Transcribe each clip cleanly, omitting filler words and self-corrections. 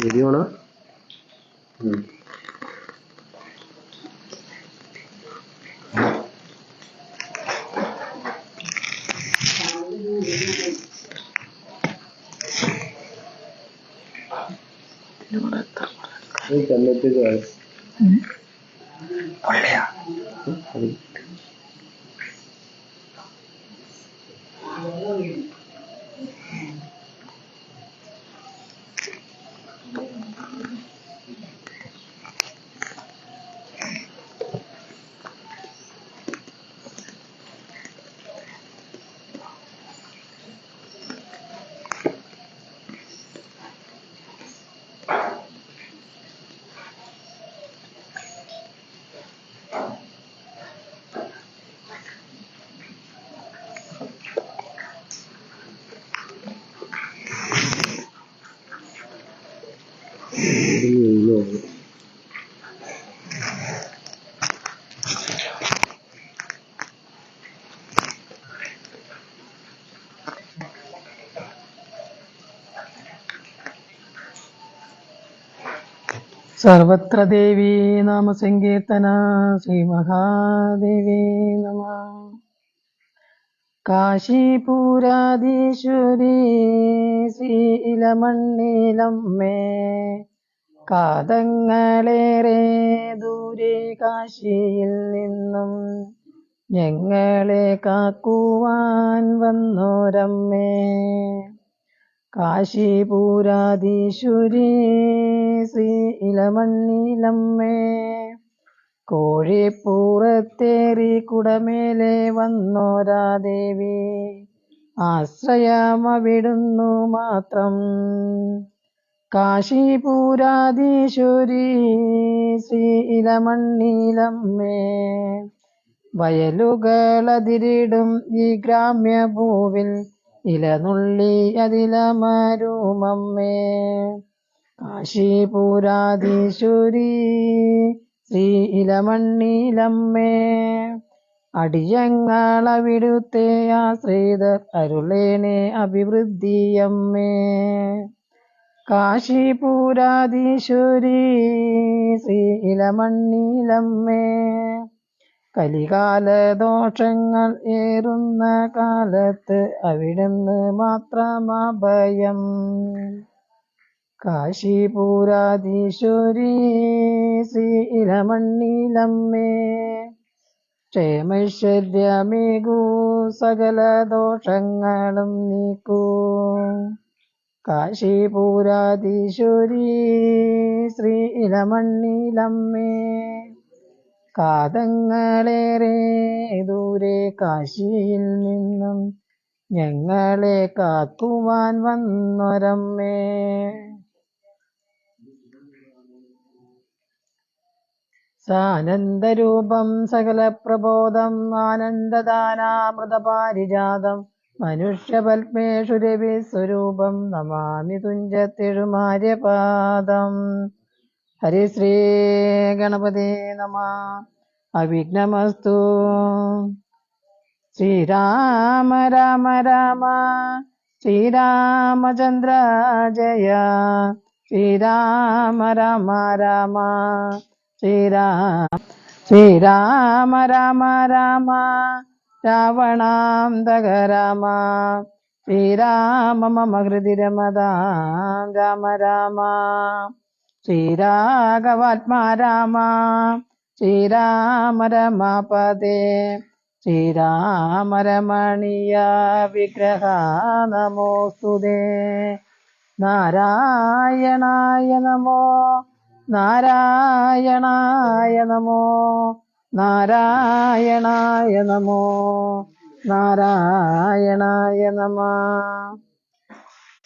വീഡിയോണോ? സർവത്ര ദേവീ നാമ സങ്കീർത്തന ശ്രീ മഹാദേവീ നമ. കാശീപുരാധീശ്വരീ ശ്രീ ഇലമണ്ണിലമ്മേ, കാതങ്ങളേറെ ദൂരെ കാശിയിൽ നിന്നും ഞങ്ങളെ കാക്കുവാൻ വന്നോരമ്മേ. കാശീപുരാധീശ്വരീ ശ്രീ ഇലമണ്ണിലമ്മേ, കോഴിപ്പൂറത്തേറി കുടമേലെ വന്നോരാ ദേവി, ആശ്രയമവിടുന്നു മാത്രം. കാശീപുരാധീശ്വരീ ശ്രീ ഇലമണ്ണിലമ്മേ, വയലുകളതിരിടും ഈ ഗ്രാമ്യഭൂവിൽ ഇലനുള്ളി അതിലമരുമമ്മേ. കാശീപുരാധീശ്വരീ ശ്രീ ഇലമണ്ണിലമ്മേ, അടിയങ്ങളവിടുത്തെ ആശ്രിതർ അരുളേണേ അഭിവൃദ്ധിയമ്മേ. കാശീപുരാധീശ്വരീ ശ്രീ ഇലമണ്ണിലമ്മേ, കലികാലദോഷങ്ങൾ ഏറുന്ന കാലത്ത് അവിടുന്ന് മാത്രമഭയം. കാശീപുരാധീശ്വരീ ശ്രീ ഇലമണ്ണിലമ്മേ, ക്ഷേമൈശ്വര്യമേകൂ സകല ദോഷങ്ങളും നീക്കൂ. കാശീപുരാധീശ്വരീ ശ്രീ ഇലമണ്ണിലമ്മേ, കാതങ്ങളേറെ ദൂരെ കാശിയിൽ നിന്നും ഞങ്ങളെ കാക്കുവാൻ വന്നൊരമ്മേ. സാനന്ദരൂപം സകല പ്രബോധം ആനന്ദദാനാമൃതപാരിജാതം, മനുഷ്യപത്മേഷു രവിസ്വരൂപം നമാമി തുഞ്ചത്തെഴുമാര്യപാദം. ഹരിശ്രീ ഗണപതേ നമഃ. അവിഘ്നമസ്തു. ശ്രീരാമ രാമ രാമ ശ്രീരാമചന്ദ്ര ജയ, ശ്രീരാമ രാമ രാമ ശ്രീരാമ രാമ രാമ രാവണാന്തക രാമ, ശ്രീരാമ മമ ഹൃദി രമതാം രാമ രാമ. ശ്രീരാഘവാത്മാ രാമ ശ്രീരാമ രമാപദേ, ശ്രീരാമ രമണീയ വിഗ്രഹ നമോസ്തുതേ. നാരായണായ നമോ നാരായണായ നമോ നാരായണായ നമോ നാരായണായ നമ.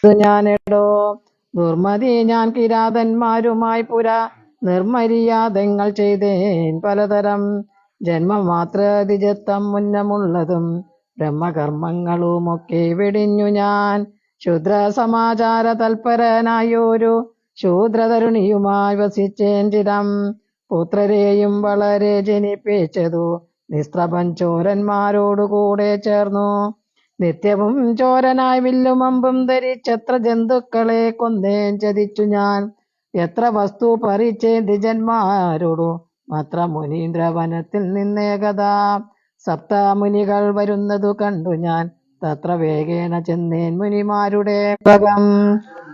ഞാനെടോ ദുർമതി ഞാൻ കിരാതന്മാരുമായി പുരാ നിർമര്യാദങ്ങൾ ചെയ്തേൻ പലതരം. ജന്മമാത്ര ദ്വിജത്വം മുന്നമുള്ളതും ബ്രഹ്മകർമ്മങ്ങളുമൊക്കെ വെടിഞ്ഞു ഞാൻ. ശൂദ്ര സമാചാര തൽപരനായൊരു ശൂദ്രതരുണിയുമായി വസിച്ചേൻ ചിരം. പുത്രരെയും വളരെ ജനിപ്പിച്ചതു നിസ്ത്രപൻ ചോരന്മാരോടുകൂടെ ചേർന്നു. നിത്യവും ചോരനായി വില്ലും അമ്പും ധരിച്ചെത്ര ജന്തുക്കളെ കൊന്നേൻ ചതിച്ചു ഞാൻ. എത്ര വസ്തു പറിച്ചേൻ ദ്വിജന്മാരോടു മാത്ര മുനീന്ദ്രവനത്തിൽ നിന്നേകതാ. സപ്തമുനികൾ വരുന്നതു കണ്ടു ഞാൻ തത്ര വേഗേന ചെന്നേൻ മുനിമാരുടെ ഭഗം.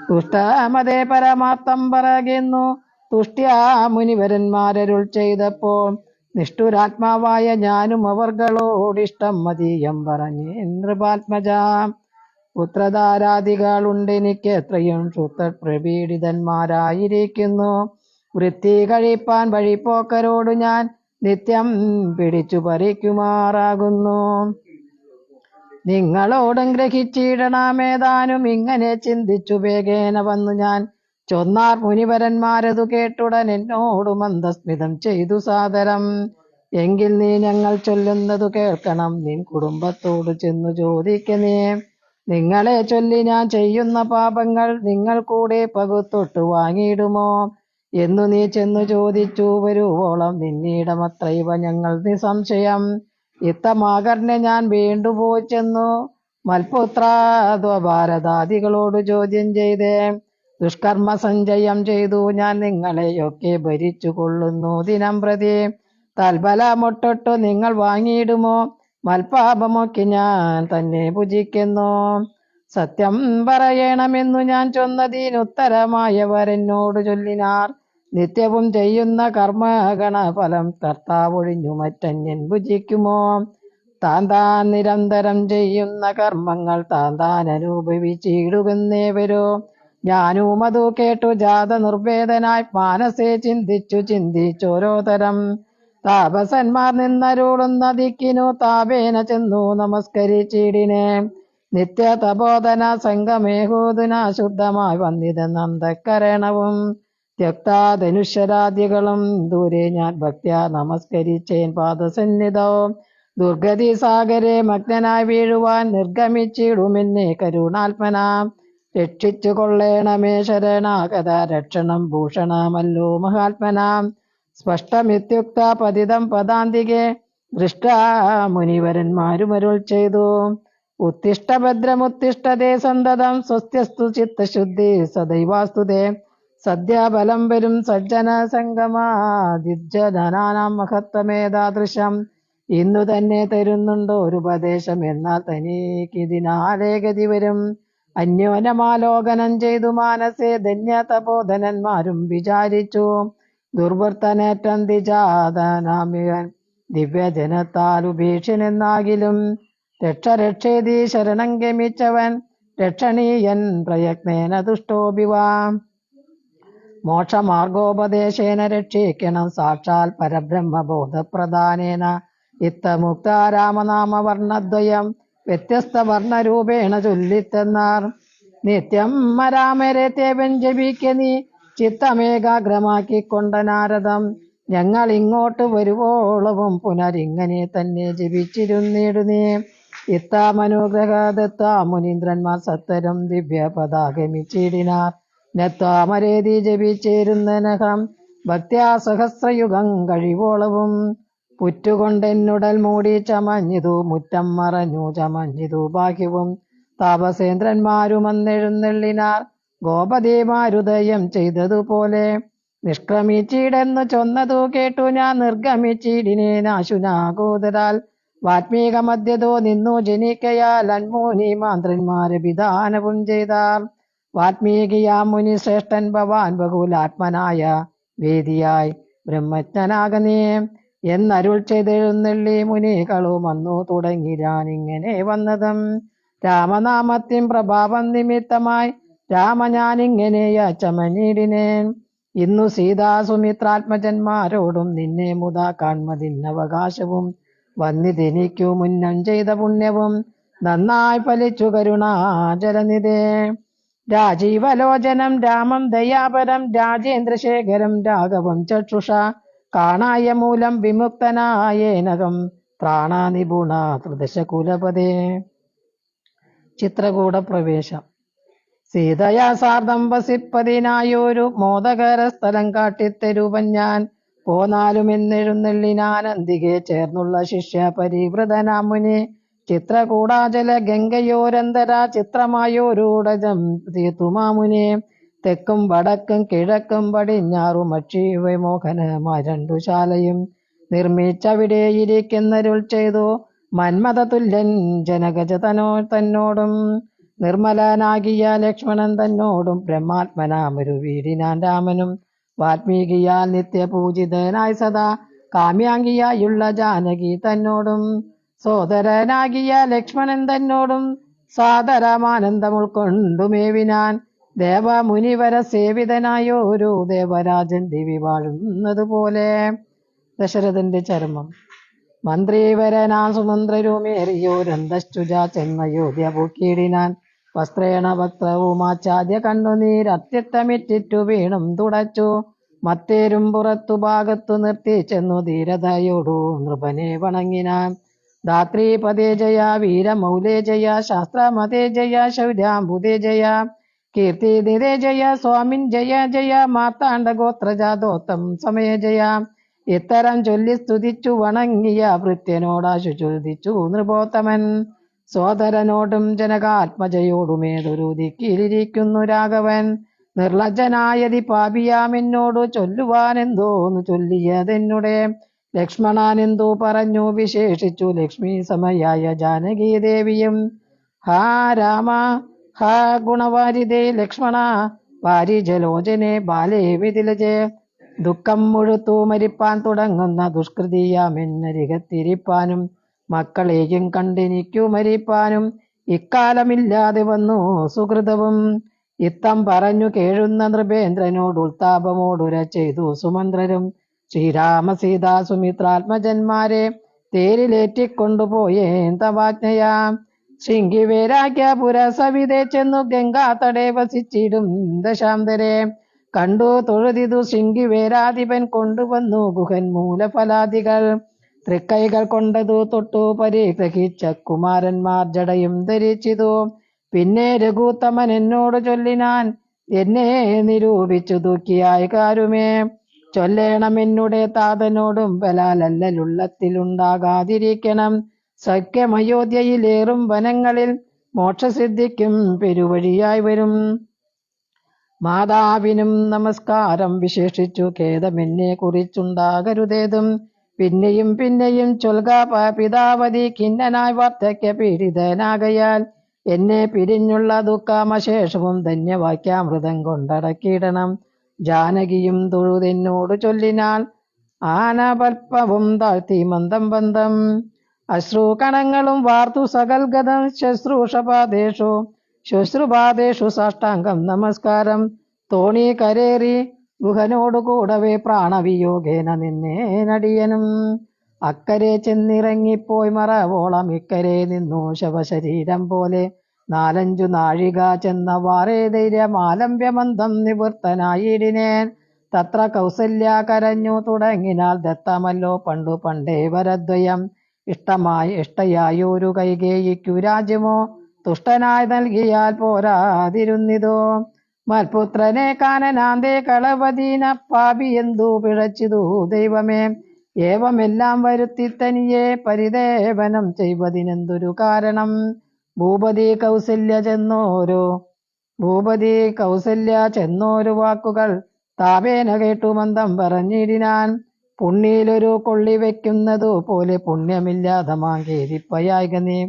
തുഷ്ടമതേ പരമാർത്ഥം പറകുന്നു തുഷ്ട്യാ മുനിവരന്മാരരുൾ ചെയ്തപ്പോൾ. നിഷ്ഠുരാത്മാവായ ഞാനും അവർകളോടിഷ്ടം മതീയം പറഞ്ഞേ നൃപാത്മജ. പുത്രധാരാദികളുണ്ടെനിക്ക് എത്രയും ശുദ്ധപ്രപീഡിതന്മാരായിരിക്കുന്നു. വൃത്തി കഴിപ്പാൻ വഴിപ്പോക്കരോട് ഞാൻ നിത്യം പിടിച്ചു പറിക്കുമാറാകുന്നു. നിങ്ങളോടും ഗ്രഹിച്ചിടണമേതാനും ഇങ്ങനെ ചിന്തിച്ചു വേഗേന വന്നു ഞാൻ. ചൊന്നാർ മുനിവരന്മാരതു കേട്ടുടൻ എന്നോടു മന്ദസ്മിതം ചെയ്തു സാദരം. എങ്കിൽ നീ ഞങ്ങൾ ചൊല്ലുന്നതു കേൾക്കണം, നിൻ കുടുംബത്തോട് ചെന്നു ചോദിക്കനേ. നിങ്ങളെ ചൊല്ലി ഞാൻ ചെയ്യുന്ന പാപങ്ങൾ നിങ്ങൾ കൂടെ പകുത്തൊട്ടു വാങ്ങിയിടുമോ എന്നു നീ ചെന്നു ചോദിച്ചു വരുവോളം നിന്നീടമത്രൈവ ഞങ്ങൾ നിസംശയം. ഇത്തമാകർണെ ഞാൻ വീണ്ടുപോയി ചെന്നു മൽപുത്രാദ്വഭാരതാദികളോട് ചോദ്യം ചെയ്തേ. ദുഷ്കർമ്മ സഞ്ചയം ചെയ്തു ഞാൻ നിങ്ങളെയൊക്കെ ഭരിച്ചു കൊള്ളുന്നു ദിനം പ്രതി. തൽബലമൊട്ടൊട്ടു നിങ്ങൾ വാങ്ങിയിടുമോ മൽപാപമൊക്കെ ഞാൻ തന്നെ ഭുജിക്കുന്നു. സത്യം പറയണമെന്നു ഞാൻ ചൊന്നതിനുത്തരമായവരെന്നോട് ചൊല്ലിനാർ. നിത്യവും ചെയ്യുന്ന കർമ്മഗണഫലം കർത്താവൊഴിഞ്ഞു മറ്റന്യൻ ഭുജിക്കുമോ. താൻ നിരന്തരം ചെയ്യുന്ന കർമ്മങ്ങൾ താൻ അനുഭവിച്ചിടുകുന്നേവരോ. ഞാനും അതു കേട്ടു ജാത നിർവേദനായി മാനസേ ചിന്തിച്ചോരോ തരം. താപസന്മാർ നിന്നരുളുന്ന ദിക്കിനു താപേന ചെന്നു നമസ്കരിച്ചിടിനെ. നിത്യ തപോധന സംഗമേഹൂതുന ശുദ്ധമായി വന്നിത നന്ദകരണവും. ത്യക്താധനുഷ്യരാദ്യകളും ദൂരെ ഞാൻ ഭക്ത്യാ നമസ്കരിച്ചേൻ പാദസന്നിധവും. ദുർഗതി സാഗരെ മഗ്നനായി വീഴുവാൻ നിർഗമിച്ചിടുമെന്നെ കരുണാത്മനാം. രക്ഷിച്ചു കൊള്ളേണമേ ശരണാഗത രക്ഷണം ഭൂഷണമല്ലോ മഹാത്മനാം. സ്പഷ്ടമിത്യുക്ത പതിതം പദാന്തികെ ദൃഷ്ടാ മുനിവരന്മാരുമരുൾ ചെയ്തു. ഉത്തിഷ്ഠ ഭദ്രമുത്തിഷ്ഠതേ സന്തതം സ്വസ്ത്യസ്തു ചിത്തശുദ്ധി സദൈവാസ്തുതേ. സദ്യബലം വരും സജ്ജന സംഗമാദിജനാനാം മഹത്വമേതാദൃശം. ഇന്നു തന്നെ തരുന്നുണ്ടോ ഒരുപദേശം എന്നാൽ തനിക്കിതിനാലേ ഗതി വരും. അന്യോന്യമാലോകനം ചെയ്തു മാനസേ ധന്യ തപോധനന്മാരും വിചാരിച്ചു. ദുർവൃത്തനേറ്റം ദിജാതനാമികൻ ദിവ്യജനത്താൽ ഉപേക്ഷനെന്നാകിലും. രക്ഷേതി ശരണം ഗമിച്ചവൻ രക്ഷണീയൻ പ്രയത്നേന ദുഷ്ടോഭിവാം. മോക്ഷമാർഗോപദേശേന രക്ഷിക്കണം സാക്ഷാൽ പരബ്രഹ്മബോധപ്രദാനേന. ഇത്തമുക്ത രാമനാമവർണ്ണദ്വയം വ്യത്യസ്ത വർണ്ണരൂപേണ ചൊല്ലിത്തെന്നാർ. നിത്യം രാമരേത്യവൻ ജപിക്ക നീ ചിത്തമേകാഗ്രമാക്കിക്കൊണ്ട നാരദം. ഞങ്ങൾ ഇങ്ങോട്ട് വരുവോളവും പുനരിങ്ങനെ തന്നെ ജപിച്ചിരുന്നിടുന്നേ. ഇത്താമനുഗ്രഹദത്ത മുനീന്ദ്രന്മാർ സത്തരം ദിവ്യ പദാഗമിച്ചിടിനാർ. നത്വാമരേതി ജപിച്ചേരുന്നനഹം ഭക്ത്യാ സഹസ്രയുഗം കഴിവോളവും. പുറ്റുകൊണ്ടെന്നുടൽ മൂടി ചമഞ്ഞിതു മുറ്റം മറഞ്ഞു ചമഞ്ഞിതു ബാഹ്യവും. താപസേന്ദ്രന്മാരും അന്നെഴുന്നള്ളിനാർ ഗോപതിമാരുദയം ചെയ്തതുപോലെ. നിഷ്ക്രമിച്ചിടെന്നു ചൊന്നതു കേട്ടു ഞാൻ നിർഗമിച്ചിടിനേനാശുനാഗോദരാൽ. വാത്മീക മധ്യതോ നിന്നു ജനിക്കയാൽ അന്മൂനി മാന്ത്രന്മാരെ വിധാനവും ചെയ്താർ. വാത്മീകിയാം മുനി ശ്രേഷ്ഠൻ ഭവാൻ ബഹുലാത്മനായ വേദിയായി ബ്രഹ്മജ്ഞനാകനേ എന്നരുൾ ചെയ്തെഴുന്നള്ളി മുനികളും വന്നു തുടങ്ങിരാനിങ്ങനെ വന്നതും. രാമനാമത്തിൻ പ്രഭാവം നിമിത്തമായി രാമ ഞാനിങ്ങനെ ചമഞ്ഞിടിനേൻ. ഇന്നു സീതാ സുമിത്രാത്മജന്മാരോടും നിന്നെ മുതാ കാൺമതിന്നവകാശവും. വന്നിതെനിക്കു മുന്നം ചെയ്ത പുണ്യവും നന്നായി ഫലിച്ചു കരുണാചലനിധേ. രാജീവലോചനം രാമം ദയാപരം രാജേന്ദ്രശേഖരം രാഘവം ചക്ഷുഷ കാണായ മൂലം വിമുക്തനായേനകം പ്രാണാനിപുണ ത്രിദശകുലപദേ. ചിത്രകൂട പ്രവേശം. സീതയാ സാർദ്ധം വസിപ്പതിനായൊരു മോദകര സ്ഥലം കാട്ടിത്തരൂപൻ ഞാൻ പോന്നാലുമെന്നെഴുന്നള്ളിനാനന്ദികെ ചേർന്നുള്ള ശിഷ്യ പരിവൃതനാം മുനി. ചിത്രകൂടാചല ഗംഗയോരന്തര ചിത്രമായോരൂടജം തീർത്തുമാമുനെ. തെക്കും വടക്കും കിഴക്കും പടിഞ്ഞാറും അക്ഷീവമോഹനമായ രണ്ടു ശാലയും നിർമ്മിച്ചവിടെ ഇരിക്കുന്നരുൾ ചെയ്തു മന്മഥ തുല്യൻ ജനകജ തന്നോടും. നിർമ്മലനാകിയ ലക്ഷ്മണൻ തന്നോടും ബ്രഹ്മാത്മനാമൊരു വീടിനാൻ രാമനും. വാൽമീകിയാൽ നിത്യപൂജിതനായി സദാ കാമ്യാംഗിയായുള്ള ജാനകി തന്നോടും. സോദരനാകിയ ലക്ഷ്മണൻ തന്നോടും സാദരമാനന്ദം ഉൾക്കൊണ്ടുമേവിനാൻ. ദേവമുനിവര സേവിതനായോരു ദേവരാജൻ ദിവി വാഴുന്നതുപോലെ. ദശരഥന്റെ ചരമം. മന്ത്രിവരനാ സുമന്ത്രരുമേറിയോരന്തശ്ചുജ ചെന്നയോധ്യ പൂക്കീടിനാൻ. വസ്ത്രേണ വക്രവുമാച്ഛാദ്യ കണ്ണുനീരത്യത്തമിറ്റിറ്റു വീണും തുടച്ചു. മത്തേരും പുറത്തു ഭാഗത്തു നിർത്തി ചെന്നു ധീരതയോടു നൃപനെ വണങ്ങിനാൻ. ധാത്രീപദേ ജയ വീരമൗലേ ജയ ശാസ്ത്രമതേ ജയ ശൗര്യാംബുദേ ജയ കീർത്തിനിധേ ജയ സ്വാമിൻ ജയ ജയ മാർത്താണ്ഡഗോത്രജാതോത്തം സമയ ജയ. ഇത്തരം ചൊല്ലി സ്തുതിച്ചു വണങ്ങിയ ഭൃത്യനോടാശു ചോദിച്ചു നൃപോത്തമൻ. സോദരനോടും ജനകാത്മജയോടുമേതൊരു ദിക്കിലിരിക്കുന്നു രാഘവൻ. നിർലജ്ജനായതി പാപിയാമെന്നോടു ചൊല്ലുവാനെന്തോന്നു ചൊല്ലിയതെന്നുടെ. ലക്ഷ്മണനെന്തു പറഞ്ഞു വിശേഷിച്ചു ലക്ഷ്മി സമയായ ജാനകി ദേവിയും. ഹാ രാമ ഹാ ഗുണവാരിതേ ലക്ഷ്മണ വാരിജലോചനെ ബാലേ വിതിലജേ. ദുഃഖം മുഴുത്തു മരിപ്പാൻ തുടങ്ങുന്ന ദുഷ്കൃതിയാമെന്നരികത്തിരിപ്പാനും മക്കളെയും കണ്ടെനിക്കു മരിപ്പാനും ഇക്കാലമില്ലാതെ വന്നു സുഹൃതവും. ഇത്തം പറഞ്ഞു കേഴുന്ന നൃപേന്ദ്രനോട് ഉൾത്താപമോടുര ചെയ്തു സുമന്ത്രരും. ശ്രീരാമ സീതാ സുമിത്രാത്മജന്മാരെ തേരിലേറ്റിക്കൊണ്ടുപോയേൻ തവാജ്ഞയാ. ശൃംഗിവേരാഗ്യ പുരസവിതേ ചെന്നു ഗംഗാതടേ വസിച്ചിടും ദശാന്തരെ. കണ്ടു തൊഴുതിതു ശൃംഗിവേരാധിപൻ കൊണ്ടുവന്നു ഗുഹൻ മൂലഫലാദികൾ. തൃക്കൈകൾ കൊണ്ടതു തൊട്ടു പരിഗ്രഹിച്ച കുമാരന്മാർ ജടയും ധരിച്ചിതു. പിന്നെ രഘുത്തമൻ എന്നോട് ചൊല്ലിനാൻ എന്നെ നിരൂപിച്ചു ദുഃഖിയായ കാരുമേ. ചൊല്ലേണമെന്നുടെ താതനോടും ബലാലല്ലുള്ളത്തിലുണ്ടാകാതിരിക്കണം. സഖ്യമയോധ്യയിലേറും വനങ്ങളിൽ മോക്ഷസിദ്ധിക്കും പെരുവഴിയായി വരും. മാതാവിനും നമസ്കാരം വിശേഷിച്ചു ഖേദമെന്നെ കുറിച്ചുണ്ടാകരുതേതും. പിന്നെയും പിന്നെയും ചൊൽക പിതാവതി ഖിന്നനായി വാർദ്ധക്യ പീഡിതനാകയാൽ. എന്നെ പിരിഞ്ഞുള്ള ദുഃഖമശേഷവും ധന്യവാക്യാമൃതം കൊണ്ടടക്കിയിടണം. ജാനകിയും തൊഴുതെന്നോട് ചൊല്ലിനാൾ ആനപൽപ്പവും താഴ്ത്തി മന്ദം ബന്ധം. അശ്രുകണങ്ങളും വാർത്തു സകൽഗതം ശുശ്രൂപാദേഷു സാഷ്ടാംഗം നമസ്കാരം. തോണി കരേറി ഗുഹനോടു കൂടവേ പ്രാണവിയോഗേന നിന്നേനടിയനും. അക്കരെ ചെന്നിറങ്ങിപ്പോയി മറവോളം ഇക്കരെ നിന്നു ശവശരീരം പോലെ. 4-5 നാഴിക ചെന്ന വാറേ ധൈര്യമാലംബ്യമന്ദം നിവൃത്തനായിടിനേൻ. തത്ര കൗസല്യ കരഞ്ഞു തുടങ്ങിനാൽ ദത്തമല്ലോ പണ്ടു പണ്ടേ വരദ്വയം. ഇഷ്ടയായൊരു കൈകേയിക്കു രാജ്യമോ തുഷ്ടനായി നൽകിയാൽ പോരാതിരുന്നിതോ. മൽപുത്രനെ കാനനാന്തേ കളവദീന പാപി എന്തു പിഴച്ചിതു ദൈവമേ. ഏവമെല്ലാം വരുത്തി തനിയെ പരിദേവനം ചെയ്വതിനെന്തൊരു കാരണം. ഭൂപതി കൗസല്യ ചെന്നോരു വാക്കുകൾ താപേന കേട്ടു മന്ദം പറഞ്ഞിടിനാൻ. പുണ്ണിയിലൊരു കൊള്ളി വെക്കുന്നതു പോലെ പുണ്യമില്ലാതെ മാങ്കേരിപ്പയായിക നീ.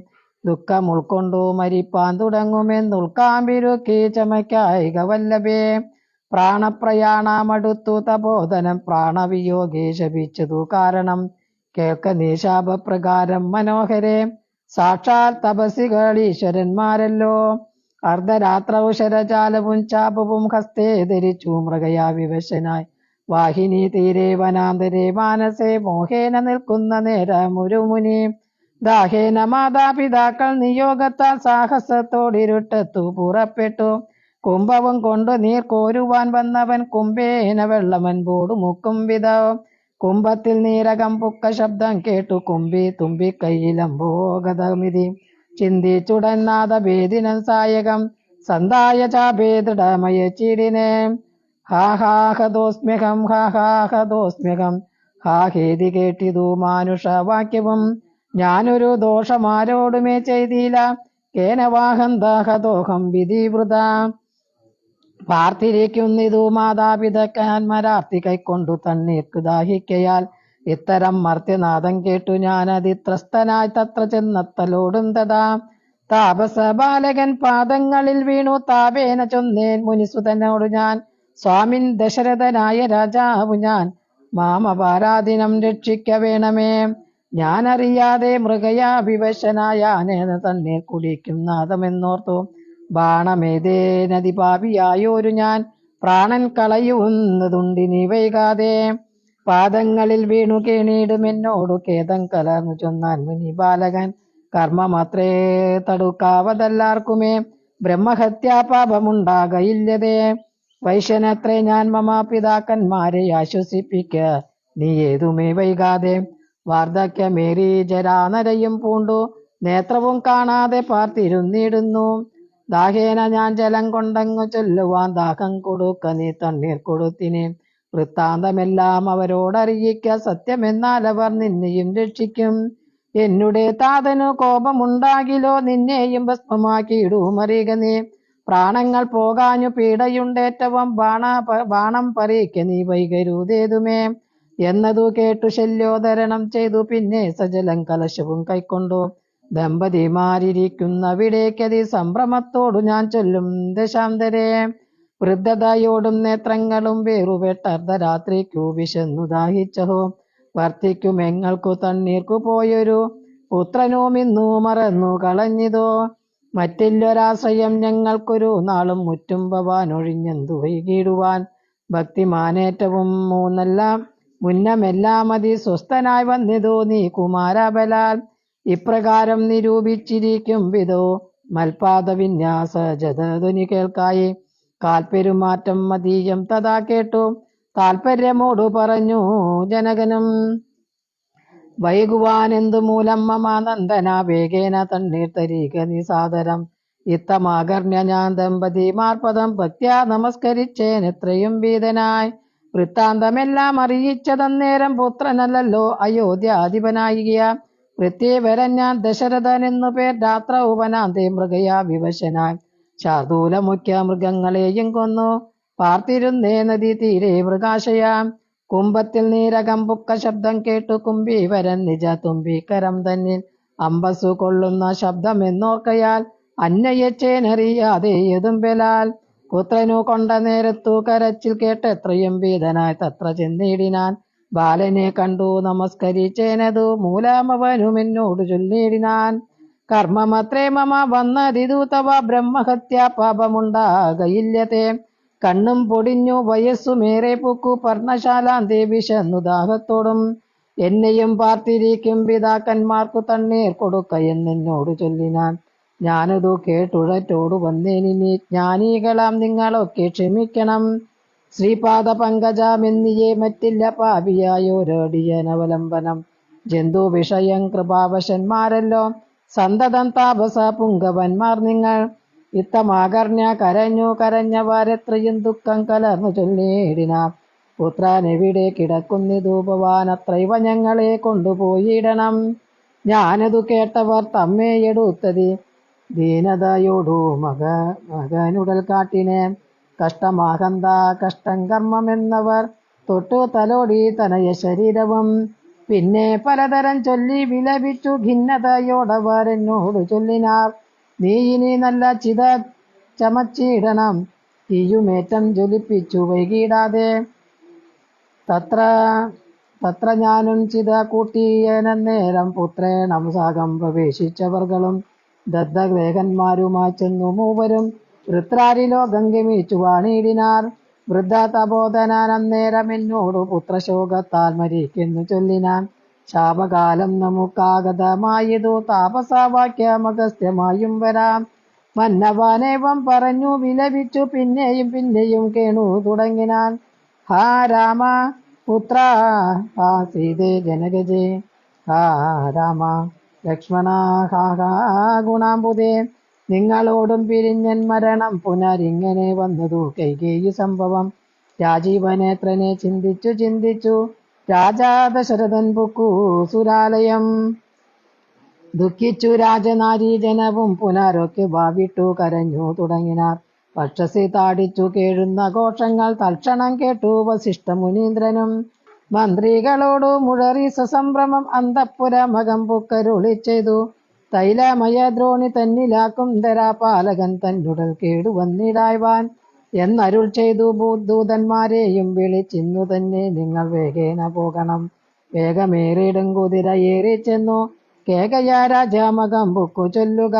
ദുഃഖം ഉൾക്കൊണ്ടു മരിപ്പാൻ തുടങ്ങുമെന്നുൾക്കാമ്പിരുക്കി ചമയ്ക്കായിക വല്ലഭേ. പ്രാണപ്രയാണമടുത്തു തപോധനം പ്രാണവിയോഗേ ശപിച്ചതു കാരണം. കേൾക്ക നീ ശാപപ്രകാരം മനോഹരെ. സാക്ഷാൽ തപസികൾ ഈശ്വരന്മാരല്ലോ. അർദ്ധരാത്രൗ ശരജാലവും ചാപവും ഹസ്തേ ധരിച്ചു മൃഗയാ വിവശനായി വാഹിനി തീരെ വനാന്തരെ മാനസേ മോഹേന നിൽക്കുന്ന നേരമൊരു മുനി ദാഹേന മാതാപിതാക്കൾ നിയോഗത്താൽ സാഹസത്തോടിരുട്ടത്തു പുറപ്പെട്ടു. കുംഭവും കൊണ്ടു നീർ കോരുവാൻ വന്നവൻ കുംഭേന വെള്ളമൻപോടു മുക്കും വിധം. കുംഭത്തിൽ നീരകം പുക്ക ശബ്ദം കേട്ടു കുമ്പി തുമ്പിക്കൈയിലംബോഗതമിതി ചിന്തിച്ചുടന്നാദഭേദിനം സായകം സന്തായ ചാഭേദമയച്ചിടിനെ. ഹാഹാഹദോസ്മ്യഹം ഹാഹാഹദോസ്മ്യഹം ഹാഹേതി കേട്ടിതു മാനുഷവാക്യവും ഞാനൊരു ദോഷമാരോടുമേ ചെയ്തില്ല കേനവാഹന്താഹദോഹം വിധിവൃത. പാർത്തിരിക്കുന്നിതു മാതാപിതാക്കന്മാരാർത്തി കൈക്കൊണ്ടു തണ്ണീർക്കു ദാഹിക്കയാൽ ഇത്തരം മർത്യനാദം കേട്ടു ഞാനതിത്രസ്തനായി തത്ര ചെന്നത്തലോടും തഥാ. താപസ ബാലകൻ പാദങ്ങളിൽ വീണു താപേന ചൊന്നേൻ മുനിസുതനോടു ഞാൻ സ്വാമിൻ ദശരഥനായ രാജാവു ഞാൻ മാമപാരാധീനം രക്ഷിക്ക വേണമേ. ഞാനറിയാതെ മൃഗയാ വിവശനായാനേന തണ്ണീർ കുടിക്കും നാദമെന്നോർത്തു ബാണമേതേനതി പാപിയായോരു ഞാൻ പ്രാണൻ കളയുന്നതുണ്ടിനി വൈകാതെ. പാദങ്ങളിൽ വീണു കേണീടുമെന്നോടു ഖേദം കലർന്നു ചൊന്നാൻ മുനി ബാലകൻ കർമ്മമത്രേ തടുക്കാവതല്ലാർക്കുമേ ബ്രഹ്മഹത്യാ പാപമുണ്ടാകയില്ലതേ. വൈശ്യനത്രേ ഞാൻ മമ പിതാക്കന്മാരെ ആശ്വസിപ്പിക്ക നീ ഏതുമേ വൈകാതെ. വാർദ്ധക്യമേറി ജരാനരയും പൂണ്ടു നേത്രവും കാണാതെ പാർത്തിരുന്നിടുന്നു. ദാഹേന ഞാൻ ജലം കൊണ്ടങ്ങു ചൊല്ലുവാൻ ദാഹം കൊടുക്ക നീ തണ്ണീർ കൊടുത്തിനെ. വൃത്താന്തമെല്ലാം അവരോടറിയിക്ക സത്യമെന്നാൽ അവർ നിന്നെയും രക്ഷിക്കും. എന്നുടെ താതനു കോപമുണ്ടാകിലോ നിന്നെയും ഭസ്മമാക്കിയിടുമറിയുക നീ. പ്രാണങ്ങൾ പോകാഞ്ഞു പീഡയുണ്ടേറ്റവും ബാണം പറിയിക്ക നീ വൈകരുതേതുമേ എന്നതു കേട്ടു ശല്യോധരണം ചെയ്തു. പിന്നെ സജലം കലശവും കൈക്കൊണ്ടു ദമ്പതിമാരിയ്ക്കുന്നവിടേക്കതി സംഭ്രമത്തോടു ഞാൻ ചൊല്ലും ദശാന്തരെ. വൃദ്ധതയോടും നേത്രങ്ങളും വേറുപെട്ടർദ്ധരാത്രിക്കു വിശന്നു ദാഹിച്ചഹോ വർത്തിക്കുമെങ്ങൾക്കു തണ്ണീർക്കു പോയൊരു പുത്രനും ഇന്നു മറന്നു കളഞ്ഞിതോ. മറ്റില്ലൊരാശ്രയം ഞങ്ങൾക്കൊരു നാളും മുറ്റും ഭവാനൊഴിഞ്ഞെന്തു വൈകിടുവാൻ. ഭക്തിമാനേറ്റവും മുന്നമെല്ലാം സ്വസ്ഥനായി വന്നിതോ നീ കുമാരബലാൽ. ഇപ്രകാരം നിരൂപിച്ചിരിക്കും വിധോ മൽപാദ വിന്യാസ ജതധ്വനി കേൾക്കായി. കാൽപ്പെരുമാറ്റം മതീയം തഥാ കേട്ടു താൽപര്യമോടു പറഞ്ഞു ജനകനും. വൈകുവാനെന്തു മൂലം മമാനന്ദന വേഗേന തണ്ണീർ തരിക നിസാദരം. ഇത്തമാകർണ്യ ഞാൻ ദമ്പതിമാർപദം ഭക്ത്യാ നമസ്കരിച്ചേനെത്രയും ഭീതനായി. വൃത്താന്തമെല്ലാം അറിയിച്ചതന്നേരം പുത്രനല്ലോ അയോധ്യാധിപനായിക വൃത്തിവരൻ ഞാൻ ദശരഥൻ എന്നു പേർ. രാത്ര ഉപനാന്തേ മൃഗയാ വിവശനായി ശാർദൂല മുഖ്യ മൃഗങ്ങളെയും കൊന്നു പാർത്തിരുന്നേ നദി തീരെ മൃഗാശയാം. കുംഭത്തിൽ നീരകം പുക്ക ശബ്ദം കേട്ടു കുംഭീവരൻ നിജ തുമ്പിക്കരം തന്നിൽ അമ്പസു കൊള്ളുന്ന ശബ്ദമെന്നോർക്കയാൽ അന്വയിച്ചേനറിയാതെ യതുമ്പലാൽ. പുത്രനു കൊണ്ട നേരത്തു കരച്ചിൽ കേട്ടെത്രയും ഭീതനായി തത്ര ചെന്നിടിനാൻ. ബാലനെ കണ്ടു നമസ്കരിച്ചേനതു മൂലമവനും എന്നോട് ചൊല്ലിടിനാൻ. കർമ്മമത്രേ മമ വന്നതിതു തവ ബ്രഹ്മഹത്യാ പാപമുണ്ടാകയില്ലതേ. കണ്ണും പൊടിഞ്ഞു വയസ്സുമേറെ പൂക്കു പർണശാലാന്തേ വിശന്നു ദാഹത്തോടും. എന്നെയും പാർത്തിരിക്കും പിതാക്കന്മാർക്കു തണ്ണീർ കൊടുക്ക എന്നോട് ചൊല്ലിനാൻ. ഞാനതു കേട്ടുഴറ്റോടു വന്നേനിനി ജ്ഞാനികളാം നിങ്ങളൊക്കെ ക്ഷമിക്കണം. ശ്രീപാദ പങ്കജമെന്നിയേ മറ്റില്ല പാപിയായോരടിയനവലംബനം. ജന്തു വിഷയം കൃപാവശന്മാരല്ലോ സന്തതം താപസ പുങ്കവന്മാർ നിങ്ങൾ. ഇത്തമാകർണ്യ കരഞ്ഞവരെത്രയും ദുഃഖം കലർന്നു ചൊല്ലിയിടിനാർ. പുത്രനെവിടെ കിടക്കുന്നിതു ഭവാനത്രൈവ ഞങ്ങളെ കൊണ്ടുപോയിടണം. ഞാനതു കേട്ടവർ തമ്മേയെടുത്തതി ദീനതയോടു മകനുടൽ കാട്ടിനെ. കഷ്ടമാകന്ത കഷ്ടം കർമ്മമെന്നവർ തൊട്ടു തലോടി തനയ ശരീരവും. പിന്നെ പലതരം ചൊല്ലി വിലപിച്ചു ഖിന്നതയോടവർ എന്നോട് ചൊല്ലിനാർ. നീ ഇനി നല്ല ചിത ചമച്ചിടണം തീയുമേറ്റം ജ്വലിപ്പിച്ചു വൈകിടാതെ. തത്ര ഞാനും ചിത കൂട്ടിയനേരം പുത്രേണം സാഗം പ്രവേശിച്ചവർകളും ദത്തഗ്രേഹന്മാരുമായി ചെന്നു മൂവരും വൃത്രാരിലോകം ഗമിച്ചു വാണിടിനാർ. വൃദ്ധ തപോധനാൻ അന്നേരം എന്നോടു പുത്രശോകത്താൽ മരിക്കുന്നു ചൊല്ലിനാൻ. ശാപകാലം നമുക്കാഗതമായതു താപസവാക്യമഗസ്ത്യമായും വരാം. മന്നവാനേവം പറഞ്ഞു വിലപിച്ചു പിന്നെയും പിന്നെയും കേണു തുടങ്ങിനാൻ. ഹാ രാമ പുത്ര, ഹാ സീതേ ജനകജേ, ഹാ രാമ ലക്ഷ്മണ, ഹാ ഹാ ഗുണാംബുദേ, നിങ്ങളോടും പിരിഞ്ഞൻ മരണം പുനരിങ്ങനെ വന്നതു കൈകേയി സംഭവം. രാജീവനേത്രനെ ചിന്തിച്ചു ചിന്തിച്ചു രാജാ ദശരഥൻ പുക്കു സുരാലയം. ദുഃഖിച്ചു രാജനാരീ ജനവും പുനരൊക്കെ ഭാവിട്ടു കരഞ്ഞു തുടങ്ങിനാർ. പക്ഷസി താടിച്ചു കേഴുന്ന ഘോഷങ്ങൾ തൽക്ഷണം കേട്ടു വസിഷ്ഠ മുനീന്ദ്രനും. മന്ത്രികളോടു മുഴറി സസംഭ്രമം അന്തഃപുരമകം പുക്കരുളി ചെയ്തു. തൈലമയ ദ്രോണി തന്നിലാക്കും ധരാപാലകൻ തന്നുടൽ കേടുവന്നിടായ്വാൻ എന്നരുൾ ചെയ്തു. ദൂതന്മാരെയും വിളിച്ചിന്നു തന്നെ നിങ്ങൾ വേഗേന പോകണം. വേഗമേറിയിടും കുതിര ഏറി ചെന്നു കേകയ രാജാമകം പുക്കു ചൊല്ലുക.